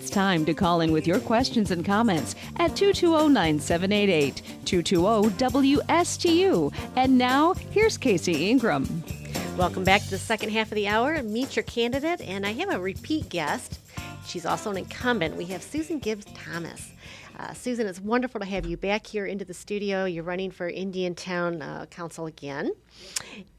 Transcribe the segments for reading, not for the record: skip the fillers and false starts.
It's time to call in with your questions and comments at 220-9788, 220-WSTU. And now, here's Casey Ingram. Welcome back to the second half of the hour. Meet your candidate, and I have a repeat guest. She's also an incumbent. We have Susan Gibbs Thomas. Susan, it's wonderful to have you back here into the studio. You're running for Indiantown Council again.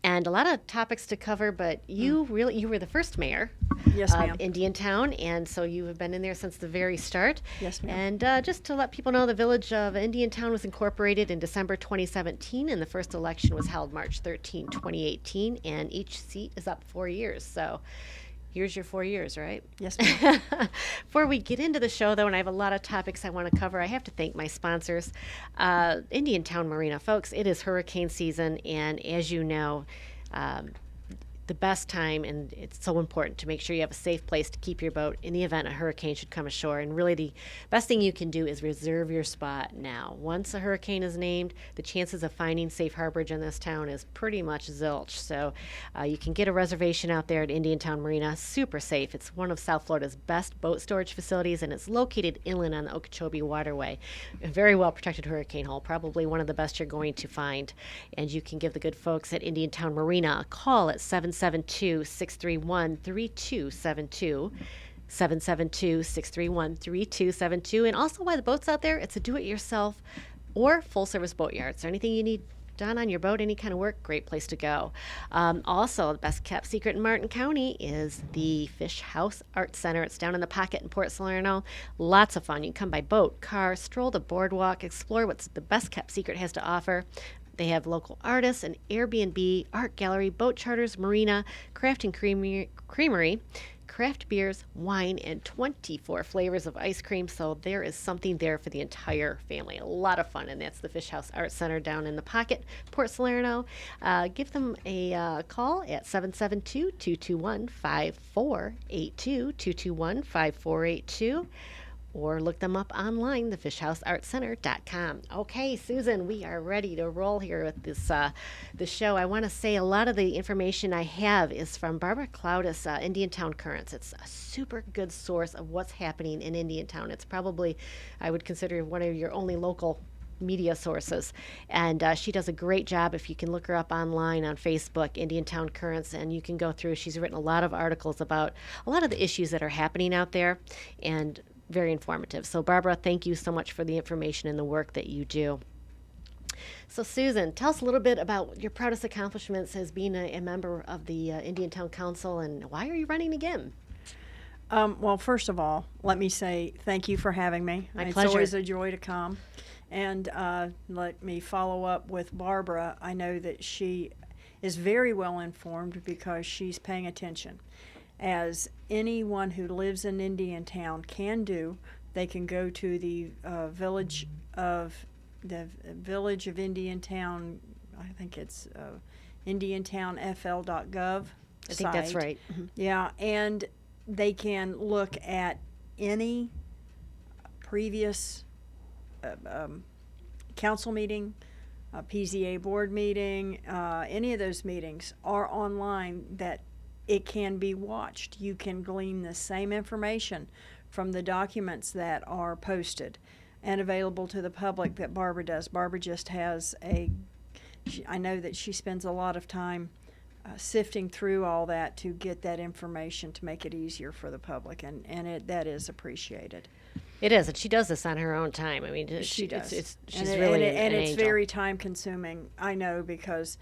And a lot of topics to cover, but you were the first mayor Yes, of ma'am. Indiantown, and so you have been in there since the very start. Yes, ma'am. And just to let people know, the village of Indiantown was incorporated in December 2017, and the first election was held March 13, 2018, and each seat is up 4 years. So here's your 4 years, right? Yes, ma'am. Before we get into the show, though, and I have a lot of topics I want to cover, I have to thank my sponsors. Indiantown Marina. Folks, it is hurricane season, and as you know, the best time, and it's so important to make sure you have a safe place to keep your boat in the event a hurricane should come ashore. And really the best thing you can do is reserve your spot now. Once a hurricane is named, the chances of finding safe harborage in this town is pretty much zilch. So you can get a reservation out there at Indiantown Marina. Super safe. It's one of South Florida's best boat storage facilities, and it's located inland on the Okeechobee Waterway. A very well protected hurricane hull, probably one of the best you're going to find. And you can give the good folks at Indiantown Marina a call at 772-631-3272. 772-631-3272. And also, while the boat's out there, it's a do-it-yourself or full-service boat yard. So anything you need done on your boat, any kind of work, great place to go. Also, the best kept secret in Martin County is the Fish House Art Center. It's down in the Pocket in Port Salerno. Lots of fun. You can come by boat, car, stroll the boardwalk, explore what the best kept secret has to offer. They have local artists, an Airbnb, art gallery, boat charters, marina, craft and creamery, craft beers, wine, and 24 flavors of ice cream. So there is something there for the entire family. A lot of fun, and that's the Fish House Art Center down in the Pocket, Port Salerno. Give them a call at 772-221-5482, 221-5482. Or look them up online, thefishhouseartcenter.com. Okay, Susan, we are ready to roll here with this show. I want to say a lot of the information I have is from Barbara Cloudis, Indiantown Currents. It's a super good source of what's happening in Indiantown. It's probably, I would consider, one of your only local media sources, and she does a great job. If you can look her up online on Facebook, Indiantown Currents, and you can go through. She's written a lot of articles about a lot of the issues that are happening out there, and very informative. So Barbara, thank you so much for the information and the work that you do. So Susan, tell us a little bit about your proudest accomplishments as being a member of the Indiantown Council, and why are you running again? Well, first of all, let me say thank you for having me. My It's pleasure. always a joy to come. And let me follow up with Barbara. I know that she is very well informed because she's paying attention. As anyone who lives in Indiantown can do, they can go to the village of Indiantown. I think it's indiantownfl.gov. I think that's right. Yeah, and they can look at any previous council meeting, PZA board meeting, any of those meetings are online that it can be watched. You can glean the same information from the documents that are posted and available to the public that Barbara does. Barbara just has I know that she spends a lot of time sifting through all that to get that information to make it easier for the public, and that is appreciated. It is, and she does this on her own time. I mean, She does. She's and really and an it's angel. very time consuming, I know, because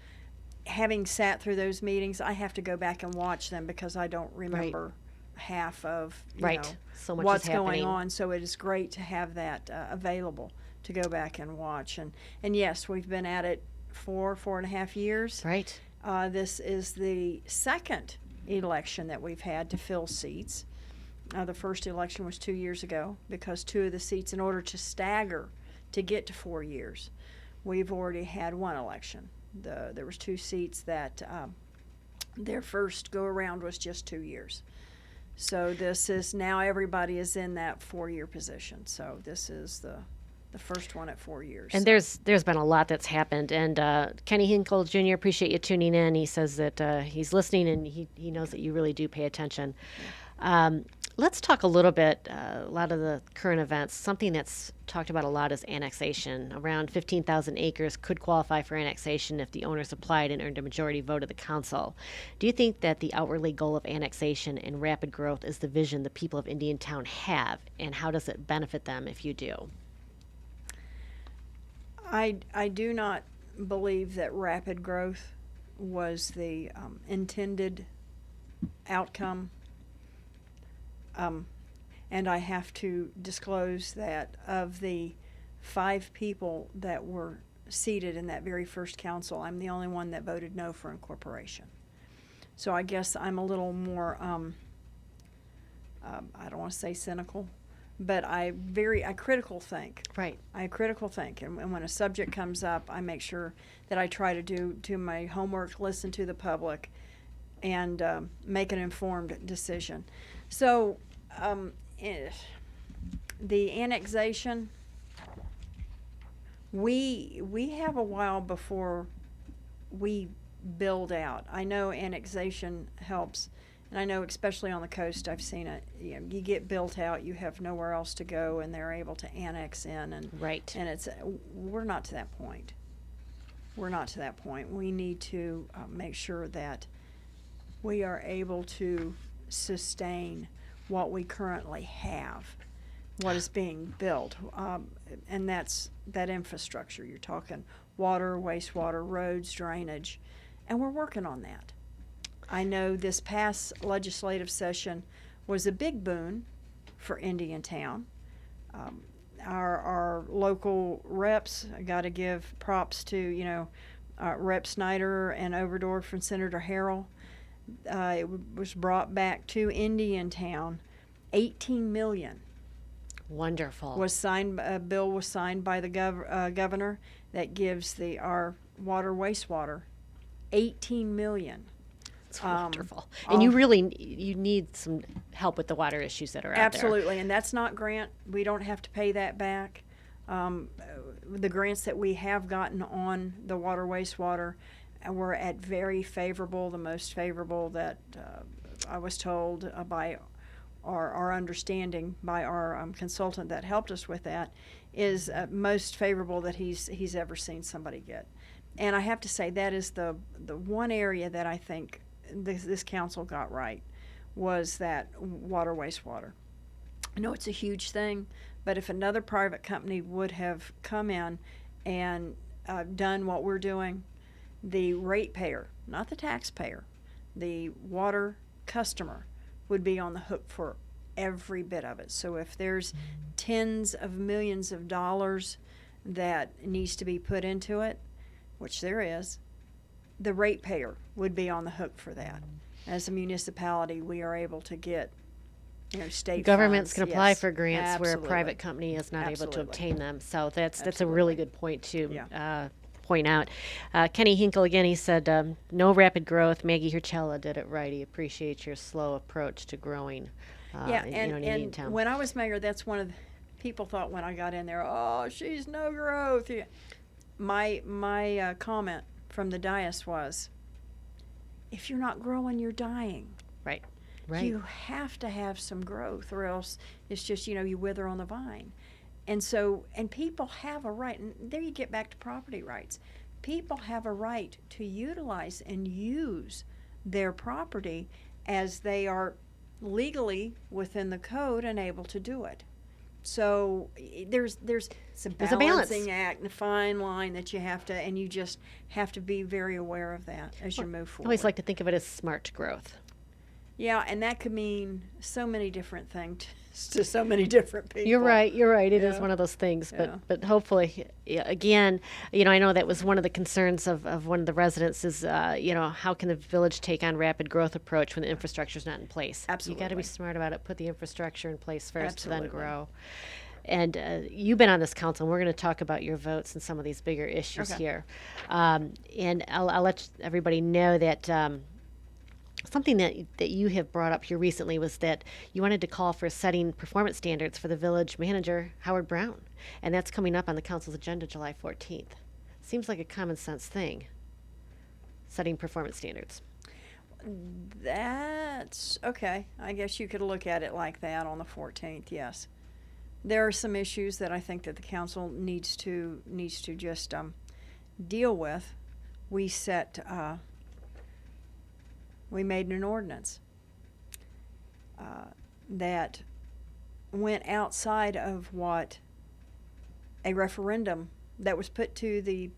having sat through those meetings, I have to go back and watch them because I don't remember half of Right. know, So much what's is happening. going on. So it is great to have that available to go back and watch. And yes, we've been at it for 4.5 years. Right. This is the second election that we've had to fill seats. The first election was 2 years ago because 2 of the seats, in order to stagger to get to 4 years, we've already had one election. There was 2 seats that their first go around was just 2 years. So this is now everybody is in that 4-year position. So this is the first one at 4 years. And there's been a lot that's happened. And Kenny Hinkle Jr., appreciate you tuning in. He says that he's listening and he knows that you really do pay attention. Let's talk a little bit, a lot of the current events. Something that's talked about a lot is annexation. Around 15,000 acres could qualify for annexation if the owners applied and earned a majority vote of the council. Do you think that the outwardly goal of annexation and rapid growth is the vision the people of Indiantown have, and how does it benefit them if you do? I do not believe that rapid growth was the intended outcome. And I have to disclose that of the 5 people that were seated in that very first council, I'm the only one that voted no for incorporation. So I guess I'm a little more, I don't want to say cynical, but I critical think. Right. I critical think, and when a subject comes up, I make sure that I try to do my homework, listen to the public, and make an informed decision. So the annexation, we have a while before we build out. I know annexation helps, and I know especially on the coast, I've seen it. You get built out, you have nowhere else to go, and they're able to annex in, and Right. And we're not to that point. We're not to that point. We need to make sure that we are able to sustain what we currently have, what is being built, and that's that infrastructure. You're talking water, wastewater, roads, drainage, and we're working on that. I know this past legislative session was a big boon for Indiantown. Our local reps, I got to give props to, Rep Snyder and Overdorf from Senator Harrell. It was brought back to Indiantown. $18 million Wonderful. was signed. A bill was signed by the governor that gives our water, wastewater, $18 million. It's wonderful. And you need some help with the water issues that are out there. Absolutely, and that's not grant. We don't have to pay that back. The grants that we have gotten on the water, wastewater, were at very favorable, the most favorable that I was told by our understanding by our consultant that helped us with that, is most favorable that he's ever seen somebody get. And I have to say that is the one area that I think this council got right, was that water, wastewater. I know it's a huge thing, but if another private company would have come in and done what we're doing, the ratepayer, not the taxpayer, the water customer would be on the hook for every bit of it. So if there's tens of millions of dollars that needs to be put into it, which there is, the ratepayer would be on the hook for that. As a municipality, we are able to get state Governments funds. can apply Yes, for grants where a absolutely. private company is not able to Absolutely. obtain them. So that's a Absolutely. really good point to Yeah. point out. Kenny Hinkle again, he said, no rapid growth. Maggie Hirchella did it right. He appreciates your slow approach to growing. Yeah, in and Indiantown. when I was mayor, that's one of the people thought when I got in there, oh, she's no growth. Yeah. My comment from the dais was, if you're not growing, you're dying. Right. Right. You have to have some growth, or else it's just, you wither on the vine. And so, and people have a right, and there you get back to property rights. People have a right to utilize and use their property as they are legally within the code and able to do it. So there's a There's a balance. balancing act and a fine line that you have to, and you just have to be very aware of that as you move I forward. always like to think of it as smart growth. Yeah, and that could mean so many different things to so many different people. You're right. It is Yeah. one of those things, Yeah. but hopefully, again, I know that was one of the concerns of one of the residents is, how can the village take on rapid growth approach when the infrastructure's not in place? You got to Absolutely. be smart about it. Put the infrastructure in place first, then Absolutely. grow. And you've been on this council, and we're going to talk about your votes and some of these bigger issues Okay. here. And I'll let everybody know that. Something that you have brought up here recently was that you wanted to call for setting performance standards for the village manager, Howard Brown. And that's coming up on the council's agenda July 14th. Seems like a common sense thing, setting performance standards. That's okay. I guess you could look at it like that on the 14th. Yes, there are some issues that I think that the council needs to just deal with. We made an ordinance that went outside of what a referendum that was put to the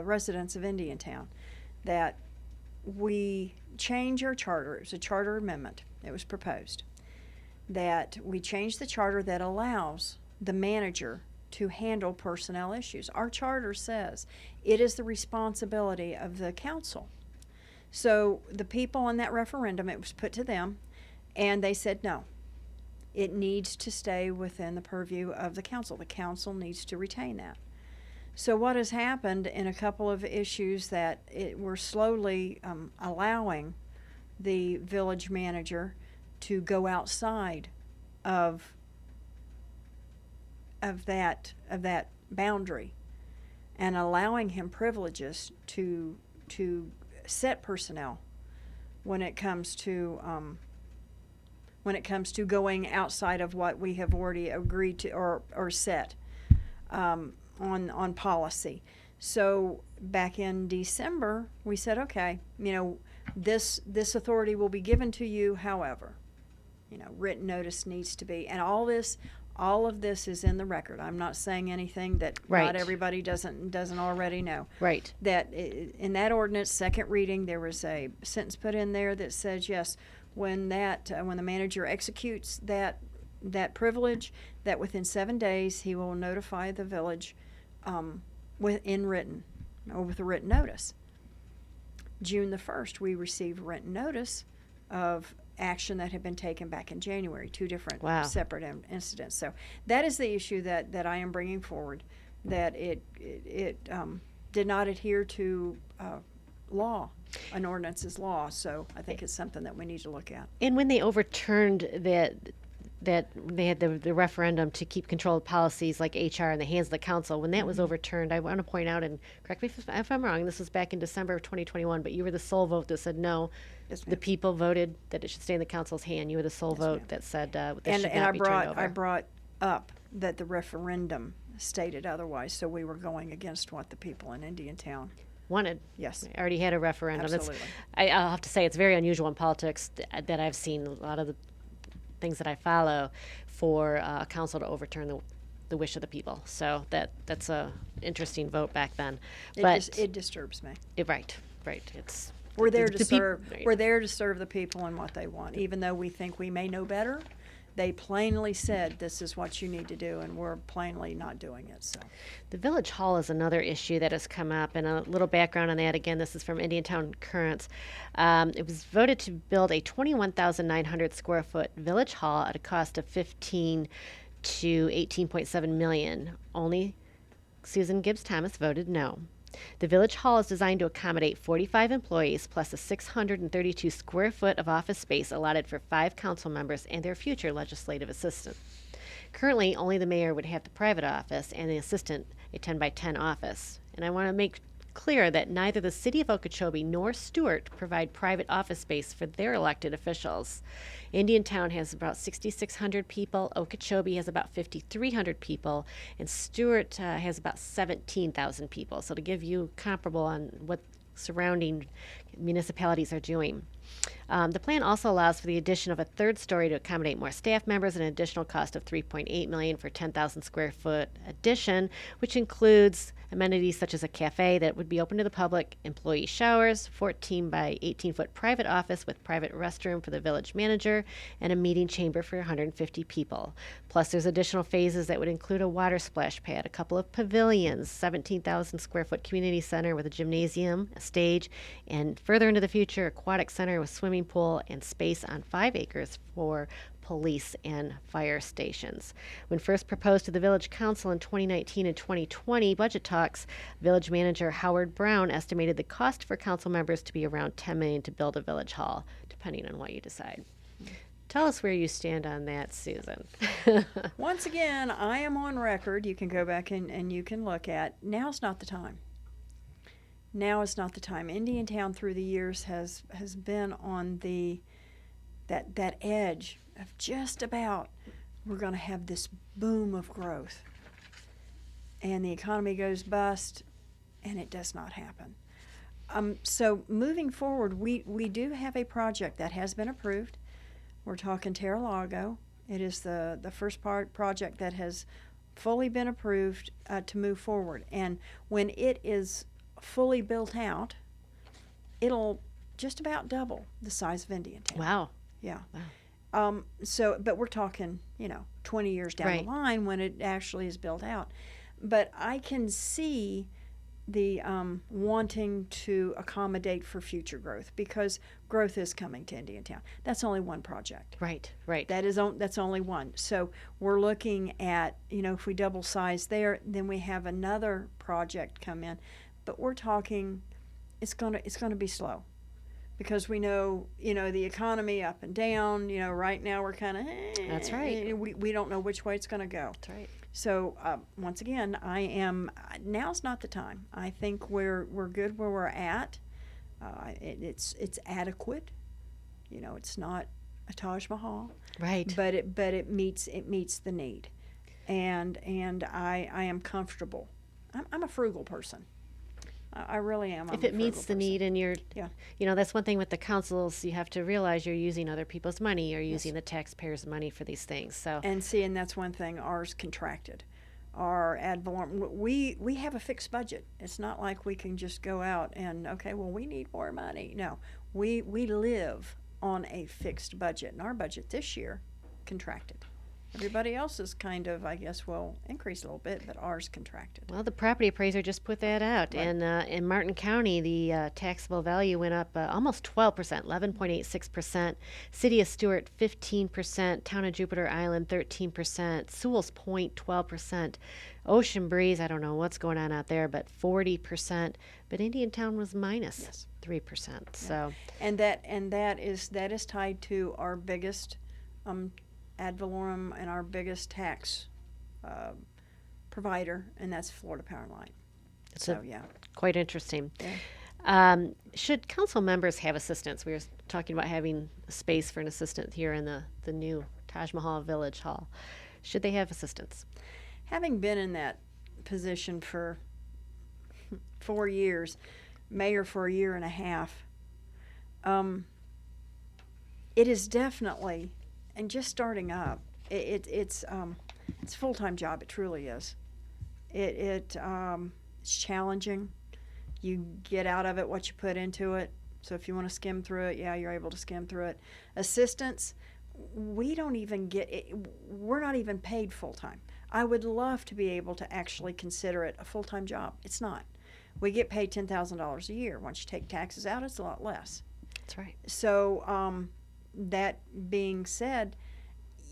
residents of Indiantown, that we change our charter. It was a charter amendment that was proposed, that we change the charter that allows the manager to handle personnel issues. Our charter says it is the responsibility of the council. So the people on that referendum, it was put to them, and they said no. It needs to stay within the purview of the council. The council needs to retain that. So what has happened in a couple of issues that we're slowly allowing the village manager to go outside of that boundary, and allowing him privileges to set personnel when it comes to going outside of what we have already agreed to or set on policy. So back in December, we said, okay, this authority will be given to you. However, written notice needs to be, and all of this is in the record. I'm not saying anything that Right. not everybody doesn't already know. Right. That in that ordinance, second reading, there was a sentence put in there that says, yes, when the manager executes that privilege, that within 7 days he will notify the village with a written notice. June the 1st, we received written notice of action that had been taken back in January, 2 different Wow. separate incidents. So that is the issue that I am bringing forward, that it did not adhere to law. An ordinance is law, so I think it's something that we need to look at. And when they overturned that they had the referendum to keep control of policies like HR in the hands of the council, when that was overturned, I want to point out, and correct me if I'm wrong, this was back in December of 2021, but you were the sole vote that said no. Yes, The ma'am. people voted that it should stay in the council's hand. You were the sole Yes, vote ma'am. that said that And should and not I be brought turned over. I brought up that the referendum stated otherwise, so we were going against what the people in Indiantown. Wanted. Yes. I already had a referendum. Absolutely. I'll have to say it's very unusual in politics that I've seen a lot of the things that I follow for a council to overturn the wish of the people. So that's a interesting vote back then. It disturbs me. Right. It's We're there the to peop- serve. right. We're there to serve the people and what they want. Even though we think we may know better, they plainly said this is what you need to do, and we're plainly not doing it. So The Village Hall is another issue that has come up, and a little background on that. Again, this is from Indiantown Currents. It was voted to build a 21,900 square foot Village Hall at a cost of 15 to 18.7 million. Only Susan Gibbs Thomas voted no. The Village Hall is designed to accommodate 45 employees plus a 632 square foot of office space allotted for 5 council members and their future legislative assistant. Currently, only the mayor would have the private office and the assistant a 10 by 10 office. And I want to make clear that neither the city of Okeechobee nor Stewart provide private office space for their elected officials. Indiantown has about 6,600 people, Okeechobee has about 5,300 people, and Stewart has about 17,000 people. So to give you comparable on what surrounding municipalities are doing. The plan also allows for the addition of a third story to accommodate more staff members, an additional cost of $3.8 million for 10,000 square foot addition, which includes amenities such as a cafe that would be open to the public, employee showers, 14 by 18 foot private office with private restroom for the village manager, and a meeting chamber for 150 people. Plus, there's additional phases that would include a water splash pad, a couple of pavilions, 17,000 square foot community center with a gymnasium, a stage, and further into the future, aquatic center with swimming pool and space on 5 acres for police and fire stations. When first proposed to the Village Council in 2019 and 2020 budget talks, Village Manager Howard Brown estimated the cost for council members to be around $10 million to build a village hall, depending on what you decide. Tell us where you stand on that, Susan. once again, I am on record. You can go back and you can look at, now's not the time. now is not the time. Indiantown through the years has been on that edge of just about, we're going to have this boom of growth, and the economy goes bust, and it does not happen. So moving forward, we do have a project that has been approved. We're talking Terralago. It is the first project that has fully been approved to move forward. And when it is fully built out, it'll just about double the size of Indiantown. Wow. Yeah. Wow. But we're talking, 20 years down Right. the line when it actually is built out. But I can see the wanting to accommodate for future growth, because growth is coming to Indiantown. That's only one project. Right. Right. That's only one. So we're looking at, if we double size there, then we have another project come in. But we're talking, it's gonna be slow, because we know, the economy up and down. Right now we're kind of. That's right. We don't know which way it's going to go. That's right. So once again, now's not the time. I think we're good where we're at. It's adequate. It's not a Taj Mahal, Right. but it meets the need, and I am comfortable. I'm a frugal person. I really am. If it meets the need, and you're, Yeah. that's one thing with the councils. You have to realize you're using other people's money. You're using the taxpayers' money for these things. So And that's one thing. Ours contracted. Our ad valorem. We have a fixed budget. It's not like we can just go out and we need more money. No, we live on a fixed budget, and our budget this year contracted. Everybody else's kind of, I guess, will increase a little bit, but ours contracted. well, the property appraiser just put that out, Right. and in Martin County, the taxable value went up almost 12%, 11.86%. City of Stewart, 15%. Town of Jupiter Island, 13%. Sewell's Point, 12%. Ocean Breeze, I don't know what's going on out there, but 40%. But Indiantown was minus Yes. 3%. So And that is tied to our biggest ad valorem and our biggest tax provider, and that's Florida Power and Light. It's So yeah. quite interesting. Yeah. Should council members have assistants? We were talking about having a space for an assistant here in the new Taj Mahal Village Hall. Should they have assistants? Having been in that position for 4 years, mayor for a year and a half, it is definitely, and just starting up, it's a full-time job. It truly is. It's challenging. You get out of it what you put into it. So if you want to skim through it, yeah, you're able to skim through it. Assistants, we don't even get it. We're not even paid full-time. I would love to be able to actually consider it a full-time job. It's not. We get paid $10,000 a year. Once you take taxes out, it's a lot less. That's right. So that being said,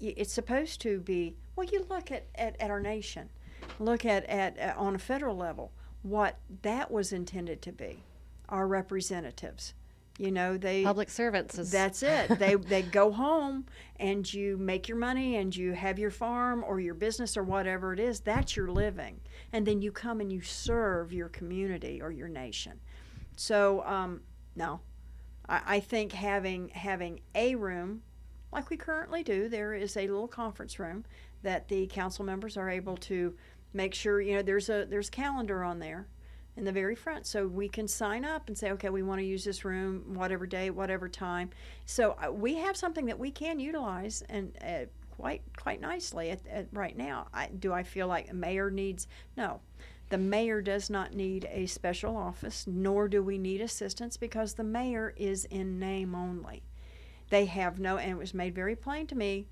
it's supposed to be, well, you look at our nation, look at on a federal level, what that was intended to be, our representatives. They Public servants is that's it. They go home, and you make your money, and you have your farm or your business or whatever it is. That's your living, and then you come and you serve your community or your nation. So no, I think having a room like we currently do, there is a little conference room that the council members are able to make sure, there's a calendar on there in the very front, so we can sign up and say, okay, we want to use this room whatever day, whatever time. So we have something that we can utilize, and quite nicely at right now. Do I feel like a mayor needs? No. The mayor does not need a special office, nor do we need assistants, because the mayor is in name only. They have no, and it was made very plain to me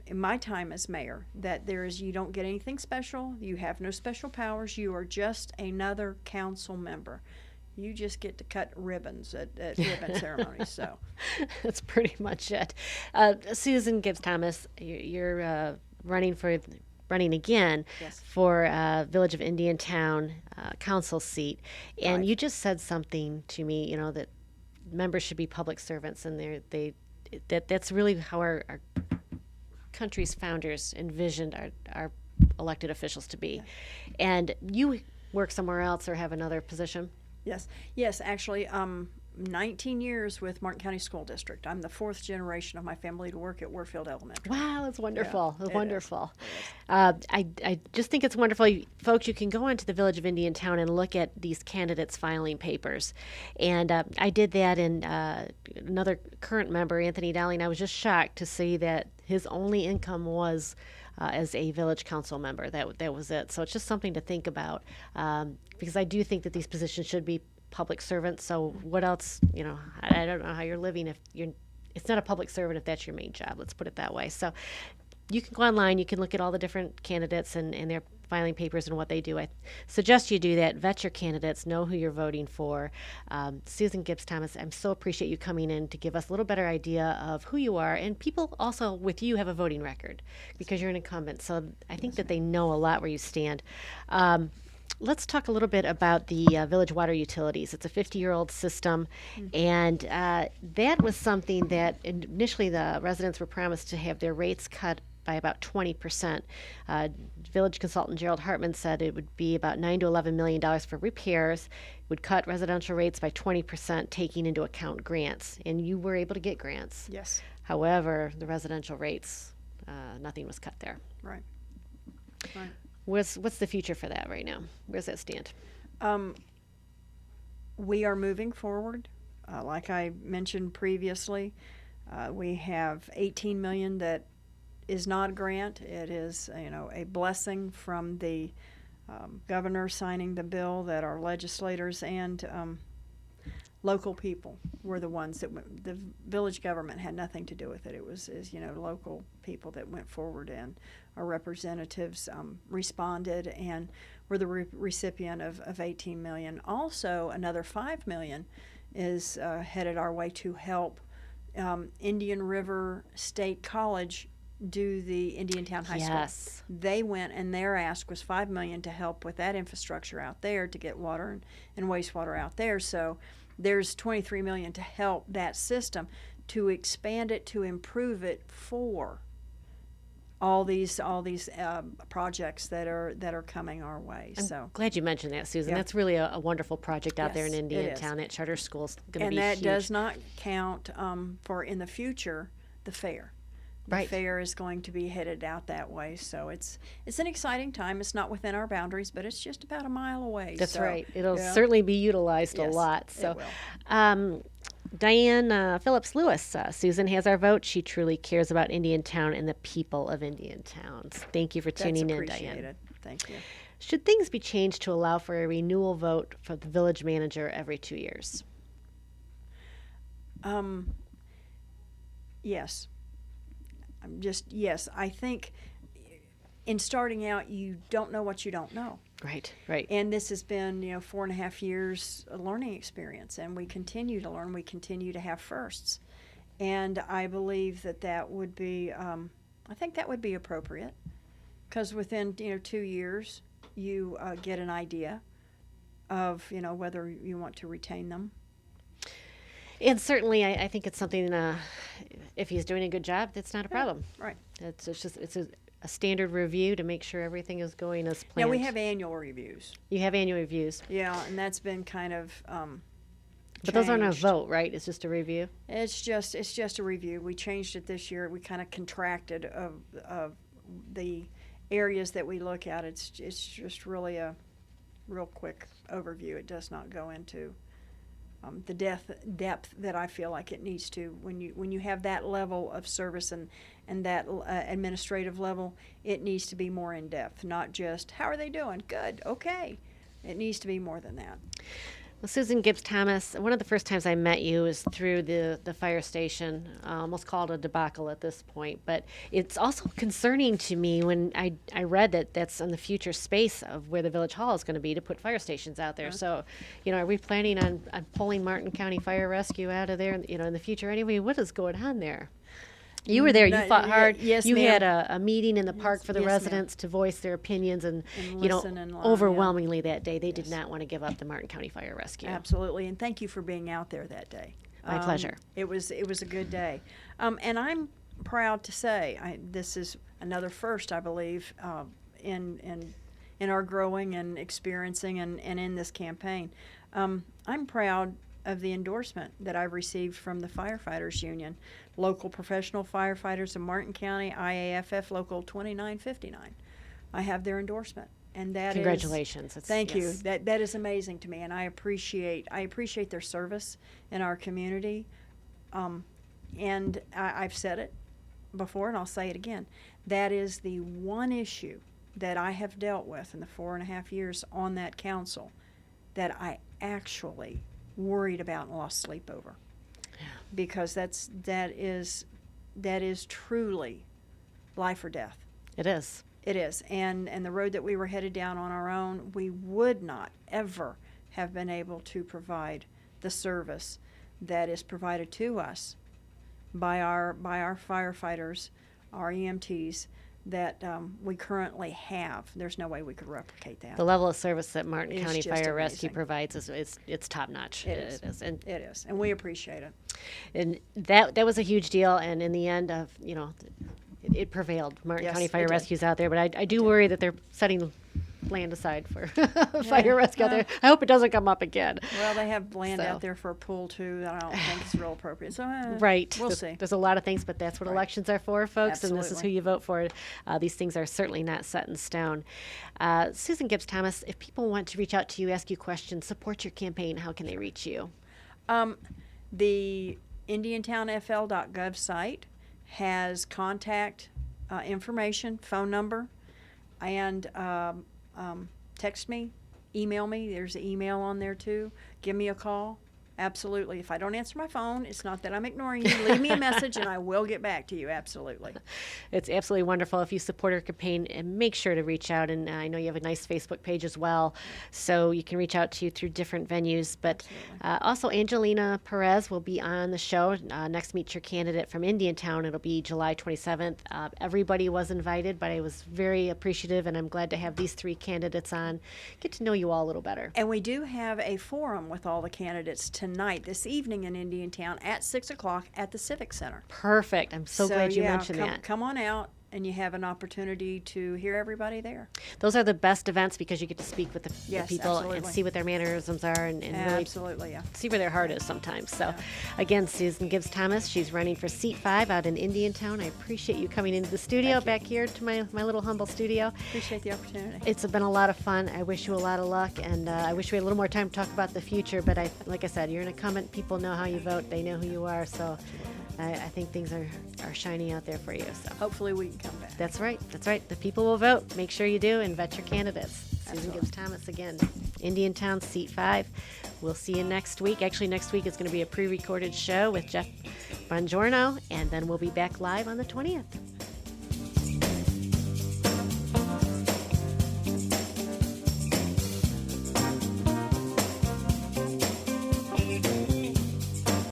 in my time as mayor, that you don't get anything special, you have no special powers, you are just another council member. You just get to cut ribbons at ribbon ceremonies. So that's pretty much it. Susan Gibbs Thomas, you're running again Yes. for Village of Indiantown council seat, and Right. you just said something to me, that members should be public servants, and that's really how our country's founders envisioned our elected officials to be. And you work somewhere else or have another position? Yes, yes, actually, 19 years with Martin County School District. I'm the fourth generation of my family to work at Warfield Elementary. Wow, that's wonderful. it is. Wonderful. I just think it's wonderful. Folks, you can go onto the Village of Indiantown and look at these candidates' filing papers. And I did that in another current member, Anthony Dowling. I was just shocked to see that his only income was as a village council member. That was it. So it's just something to think about, because I do think that these positions should be public servants. So what else? I don't know how you're living if you're. It's not a public servant if that's your main job. Let's put it that way. So you can go online. You can look at all the different candidates and their filing papers and what they do. I suggest you do that. Vet your candidates. Know who you're voting for. Susan Gibbs Thomas, I'm so appreciate you coming in to give us a little better idea of who you are. And people also with you have a voting record because you're an incumbent. So I think that they know a lot where you stand. Let's talk a little bit about the village water utilities. It's a 50-year-old system, and that was something that initially the residents were promised to have their rates cut by about 20%. Village consultant Gerald Hartman said it would be about $9 to $11 million for repairs, would cut residential rates by 20%, taking into account grants. And you were able to get grants. Yes. However, the residential rates, nothing was cut there. Right. Right. What's the future for that right now? Where's that stand? We are moving forward. Like I mentioned previously, we have $18 million that is not a grant. It is, a blessing from the governor signing the bill that our legislators and local people were the ones that the village government had nothing to do with it. It was local people that went forward, and our representatives responded and were the recipient of $18 million. Also, another $5 million is headed our way to help Indian River State College do the Indiantown High School. Yes. They went, and their ask was $5 million to help with that infrastructure out there, to get water and wastewater out there. So there's $23 million to help that system, to expand it, to improve it for all these projects that are coming our way. I'm glad you mentioned that, Susan. Yeah. That's really a wonderful project out there in Yes, it is. Indiantown. That charter school's going to And be that huge. does not count for in the future the fair. The Right. fair is going to be headed out that way, so it's an exciting time. It's not within our boundaries, but it's just about a mile away. That's so, right. It'll yeah. certainly be utilized a Yes, lot. it So, will. Diane Phillips Lewis, Susan has our vote. She truly cares about Indiantown and the people of Indiantown. Thank you for tuning That's in, Diane. appreciated. Thank you. Should things be changed to allow for a renewal vote for the village manager every 2 years? Yes. Yes. I think in starting out, you don't know what you don't know. Right, right. And this has been, 4.5 years a learning experience, and we continue to learn. We continue to have firsts, and I believe that would be, I think that would be appropriate, because within 2 years, you get an idea of whether you want to retain them. And certainly, I think it's something. If he's doing a good job, that's not a problem. Right. It's a standard review to make sure everything is going as planned. Now we have annual reviews. You have annual reviews, Yeah, and that's been kind of. but those aren't a changed. vote, right? It's just a review. It's just a review. We changed it this year. We kind of contracted of the areas that we look at. It's just really a real quick overview. It does not go into the depth that I feel like it needs to. When you have that level of service and that administrative level, it needs to be more in depth, not just how are they doing? Good, okay. It needs to be more than that. Well, Susan Gibbs Thomas, one of the first times I met you was through the fire station. Almost called a debacle at this point, but it's also concerning to me when I read that that's in the future space of where the village hall is going to be to put fire stations out there. So, are we planning on pulling Martin County Fire Rescue out of there, in the future anyway? What is going on there? You were there. You fought hard. Yes, you ma'am. had a meeting in the park for the Yes, ma'am. residents to voice their opinions, and listen and learn, yeah. overwhelmingly that day they did not want to give up the Martin County Fire Rescue. Absolutely, and thank you for being out there that day. My pleasure. It was a good day, and I'm proud to say this is another first, I believe, in our growing and experiencing and in this campaign. I'm proud of the endorsement that I've received from the Firefighters Union, Local Professional Firefighters of Martin County, IAFF Local 2959. I have their endorsement, and that Congratulations. is thank you. Yes. That is amazing to me, and I appreciate their service in our community. And I've said it before, and I'll say it again. That is the one issue that I have dealt with in the 4.5 years on that council that I actually worried about and lost sleep over, because that is truly life or death. It is. It is, and the road that we were headed down on our own, we would not ever have been able to provide the service that is provided to us by our firefighters, our EMTs, that we currently have. There's no way we could replicate that. The level of service that Martin It's County just Fire Rescue amazing. provides it's top notch. It is. And It is, and we appreciate it. that was a huge deal. And in the end of it prevailed. Martin Yes, County it Fire did. Rescue's out there, but I do worry that they're setting land aside for fire rescue out there. I hope it doesn't come up again. Well, they have land So. out there for a pool too that I don't think is real appropriate. So Right. we'll There's, see. There's a lot of things, but that's what Right. elections are for, folks, and this is who Absolutely. you vote for. These things are certainly not set in stone. Susan Gibbs Thomas, if people want to reach out to you, ask you questions, support your campaign, how can they reach you? The IndiantownFL.gov site has contact information, phone number, and text me, email me. There's an email on there too. Give me a call. Absolutely. If I don't answer my phone, it's not that I'm ignoring you. Leave me a message and I will get back to you. Absolutely. It's absolutely wonderful. If you support our campaign, and make sure to reach out. And I know you have a nice Facebook page as well, so you can reach out to you through different venues. But also, Angelina Perez will be on the show next. Meet Your Candidate from Indiantown. It'll be July 27th. Everybody was invited, but I was very appreciative, and I'm glad to have these 3 candidates on. Get to know you all a little better. And we do have a forum with all the candidates tonight, this evening in Indiantown at 6 o'clock at the Civic Center. Perfect. I'm so glad you yeah, mentioned that. Come on out, and you have an opportunity to hear everybody there. Those are the best events because you get to speak with the Yes, people and absolutely. see what their mannerisms are and really Absolutely, yeah. see where their heart is sometimes. So, again, Susan Gibbs Thomas, she's running for seat 5 out in Indiantown. I appreciate you coming into the studio back here to my little humble studio. Appreciate the opportunity. It's been a lot of fun. I wish you a lot of luck, and I wish we had a little more time to talk about the future. But like I said, you're an incumbent. People know how you vote. They know who you are. So I think things are shining out there for you. So Hopefully we can come back. that's right. That's right. The people will vote. Make sure you do and vet your candidates. Susan Absolutely. Gibbs Thomas again, Indiantown, seat 5. We'll see you next week. Actually, next week is going to be a pre-recorded show with Jeff Bongiorno, and then we'll be back live on the 20th.